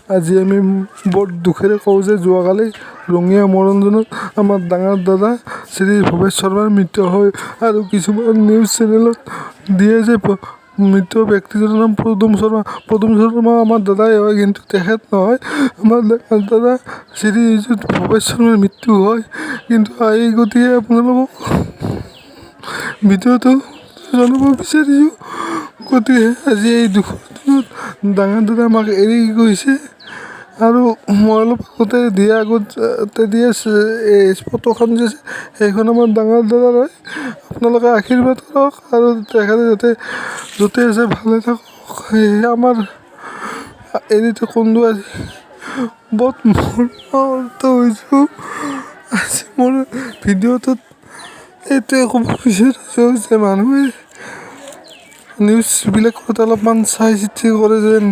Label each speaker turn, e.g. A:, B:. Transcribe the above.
A: আজি আমি বৰ দুখেৰে কওঁ যে যোৱাকালি ৰঙিয়া মৰঞ্জনত আমাৰ ডাঙৰ দাদা শ্ৰী ভৱেশ শৰ্মাৰ মৃত্যু হয় আৰু কিছুমান নিউজ চেনেলত দিয়ে যে মৃত ব্যক্তিজনৰ নাম পদুম শৰ্মা। পদুম শৰ্মা আমাৰ দাদাই হয়, কিন্তু তেখেত নহয়। আমাৰ ডাঙৰ দাদা শ্ৰী ভৱেশ শৰ্মাৰ মৃত্যু হয়। কিন্তু এই গতিকে আপোনালোকক ভিডিঅ'টো জনাব বিচাৰিছোঁ। গতিকে আজি এই দুখৰ দিনত ডাঙৰ দাদা আমাক এৰি গৈছে আৰু মই অলপ আগতে দিয়া আগতে দিয়ে এই ফটোখন যে সেইখন আমাৰ ডাঙৰ দাদাৰ হয়। আপোনালোকে আশীৰ্বাদ কৰক আৰু তেখেতে যাতে য'তে আছে ভালে থাকক। সেয়ে আমাৰ এৰি কোনটো আজি বহুত মৰ্মাহত হৈছোঁ। আজি মোৰ ভিডিঅ'টোত এইটোৱে ক'ব বিচাৰিছোঁ যে মানুহে নিউজবিলাকত অলপমান চাই চিতি কৰে যেন।